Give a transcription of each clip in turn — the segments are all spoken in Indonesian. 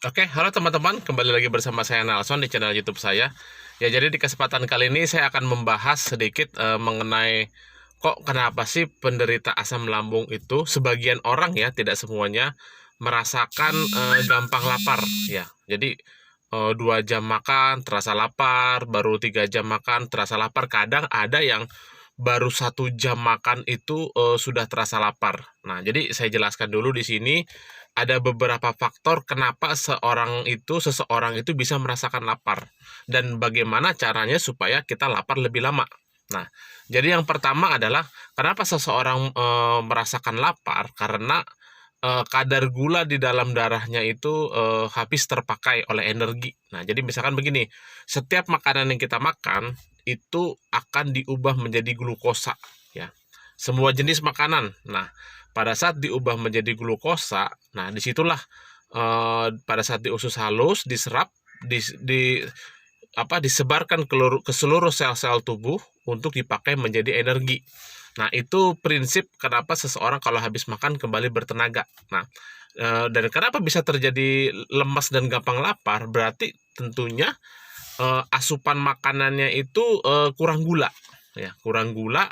Oke, halo teman-teman, kembali lagi bersama saya Nelson di channel YouTube saya. Ya, jadi di kesempatan kali ini saya akan membahas sedikit mengenai kenapa sih penderita asam lambung itu sebagian orang ya, tidak semuanya merasakan gampang lapar ya. Jadi 2 jam makan terasa lapar, baru 3 jam makan terasa lapar. Kadang ada yang baru 1 jam makan itu sudah terasa lapar. Nah, jadi saya jelaskan dulu di sini ada beberapa faktor kenapa seseorang itu bisa merasakan lapar dan bagaimana caranya supaya kita lapar lebih lama. Nah, jadi yang pertama adalah kenapa seseorang merasakan lapar karena kadar gula di dalam darahnya itu habis terpakai oleh energi. Nah, jadi misalkan begini, setiap makanan yang kita makan itu akan diubah menjadi glukosa ya. Semua jenis makanan. Nah, pada saat diubah menjadi glukosa, nah disitulah pada saat diusus halus, diserap, di disebarkan ke seluruh sel-sel tubuh untuk dipakai menjadi energi. Nah, itu prinsip kenapa seseorang kalau habis makan kembali bertenaga. Nah, dan kenapa bisa terjadi lemas dan gampang lapar, berarti tentunya asupan makanannya itu kurang gula, ya, kurang gula.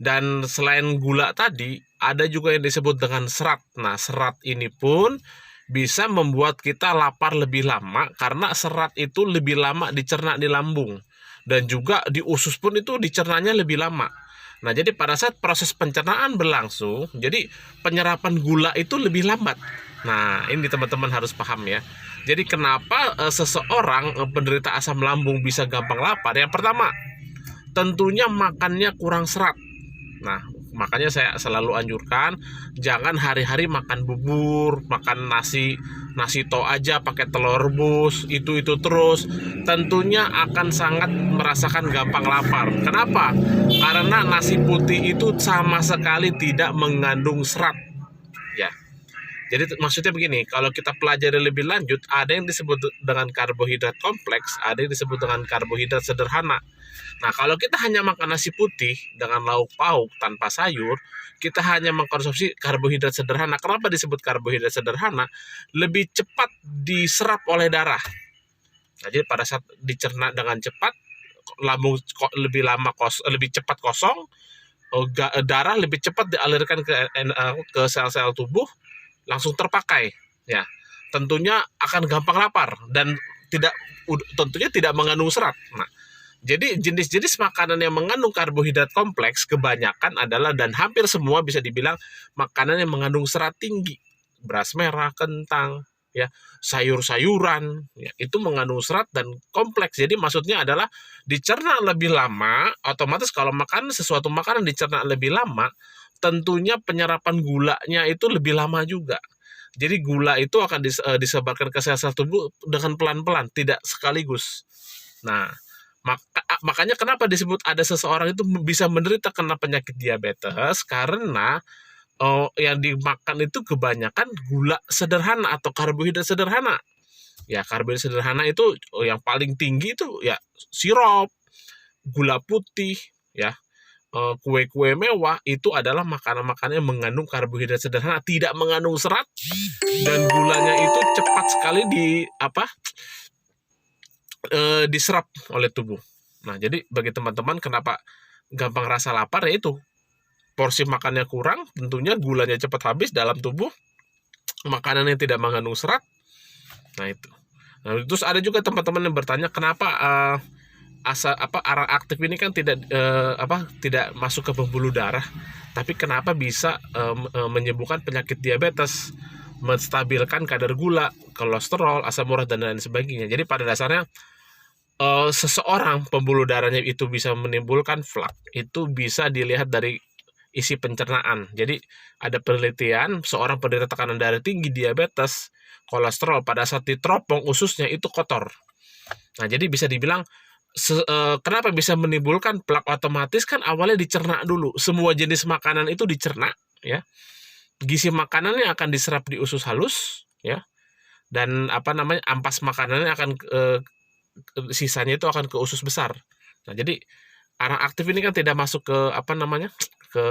Dan selain gula tadi, ada juga yang disebut dengan serat. Nah, serat ini pun bisa membuat kita lapar lebih lama karena serat itu lebih lama dicerna di lambung. Dan juga di usus pun itu dicernanya lebih lama. Nah, jadi pada saat proses pencernaan berlangsung, jadi penyerapan gula itu lebih lambat. Nah, ini teman-teman harus paham ya. Jadi kenapa seseorang penderita asam lambung bisa gampang lapar? Yang pertama, tentunya makannya kurang serat. Nah, makanya saya selalu anjurkan jangan hari-hari makan bubur, makan nasi to aja pakai telur rebus, itu terus. Tentunya akan sangat merasakan gampang lapar. Kenapa? Karena nasi putih itu sama sekali tidak mengandung serat. Ya. Jadi maksudnya begini, kalau kita pelajari lebih lanjut, ada yang disebut dengan karbohidrat kompleks, ada yang disebut dengan karbohidrat sederhana. Nah, kalau kita hanya makan nasi putih dengan lauk pauk tanpa sayur, kita hanya mengkonsumsi karbohidrat sederhana. Kenapa disebut karbohidrat sederhana? Lebih cepat diserap oleh darah. Nah, jadi pada saat dicerna dengan cepat, lambung lebih cepat kosong, darah lebih cepat dialirkan ke sel-sel tubuh, langsung terpakai ya, tentunya akan gampang lapar dan tentunya tidak mengandung serat. Nah, jadi jenis-jenis makanan yang mengandung karbohidrat kompleks kebanyakan adalah dan hampir semua bisa dibilang makanan yang mengandung serat tinggi. Beras merah, kentang, ya, sayur-sayuran, ya, itu mengandung serat dan kompleks. Jadi maksudnya adalah dicerna lebih lama, otomatis kalau sesuatu makanan dicerna lebih lama, tentunya penyerapan gulanya itu lebih lama juga. Jadi gula itu akan disebarkan ke sel-sel tubuh dengan pelan-pelan, tidak sekaligus. Nah, makanya kenapa disebut ada seseorang itu bisa menderita kena penyakit diabetes karena yang dimakan itu kebanyakan gula sederhana atau karbohidrat sederhana. Ya, karbohidrat sederhana itu yang paling tinggi itu ya sirup, gula putih, ya, kue-kue mewah itu adalah makanan-makanan yang mengandung karbohidrat sederhana, tidak mengandung serat dan gulanya itu cepat sekali diserap oleh tubuh. Nah, jadi bagi teman-teman kenapa gampang rasa lapar ya itu porsi makannya kurang, tentunya gulanya cepat habis dalam tubuh, makanan yang tidak mengandung serat. Nah, itu. Nah, terus ada juga teman-teman yang bertanya kenapa arang aktif ini kan tidak masuk ke pembuluh darah, tapi kenapa bisa menyembuhkan penyakit diabetes, menstabilkan kadar gula, kolesterol, asam urat dan lain sebagainya. Jadi pada dasarnya seseorang pembuluh darahnya itu bisa menimbulkan flak, itu bisa dilihat dari isi pencernaan. Jadi ada penelitian seorang penderita tekanan darah tinggi, diabetes, kolesterol pada saat diteropong ususnya itu kotor. Nah, jadi bisa dibilang kenapa bisa menimbulkan plak otomatis kan awalnya dicerna dulu. Semua jenis makanan itu dicerna ya. Gizi makanannya akan diserap di usus halus ya. Dan ampas makanannya akan sisanya itu akan ke usus besar. Nah, jadi arang aktif ini kan tidak masuk ke ke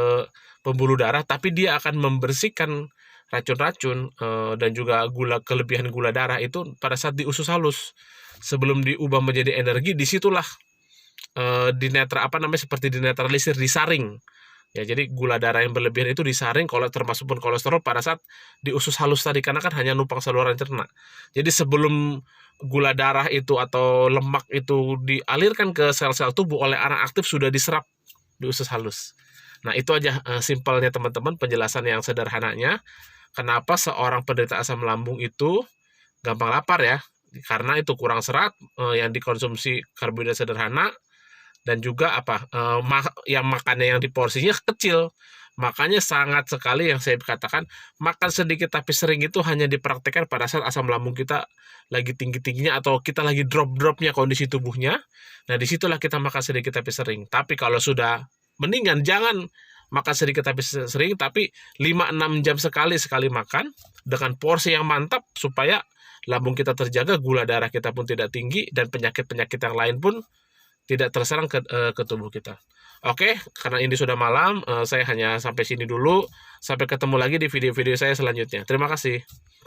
pembuluh darah, tapi dia akan membersihkan racun-racun dan juga kelebihan gula darah itu pada saat di usus halus sebelum diubah menjadi energi, disitulah seperti dinetralisir, disaring. Ya, jadi gula darah yang berlebihan itu disaring, kalau termasuk pun kolesterol pada saat di usus halus tadi, karena kan hanya numpang saluran cerna. Jadi sebelum gula darah itu atau lemak itu dialirkan ke sel-sel tubuh oleh anak aktif, sudah diserap di usus halus. Nah, itu aja simpelnya teman-teman, penjelasan yang sederhananya. Kenapa seorang penderita asam lambung itu gampang lapar ya? Karena itu kurang serat, yang dikonsumsi karbohidrat sederhana, dan juga yang makannya yang diporsinya kecil. Makanya sangat sekali yang saya katakan, makan sedikit tapi sering itu hanya dipraktekkan pada saat asam lambung kita lagi tinggi-tingginya atau kita lagi drop-dropnya kondisi tubuhnya. Nah, disitulah kita makan sedikit tapi sering. Tapi kalau sudah mendingan jangan makan sedikit tapi sering, tapi 5-6 jam sekali makan dengan porsi yang mantap supaya lambung kita terjaga, gula darah kita pun tidak tinggi, dan penyakit-penyakit yang lain pun tidak terserang ke tubuh kita. Oke, karena ini sudah malam, saya hanya sampai sini dulu. Sampai ketemu lagi di video-video saya selanjutnya. Terima kasih.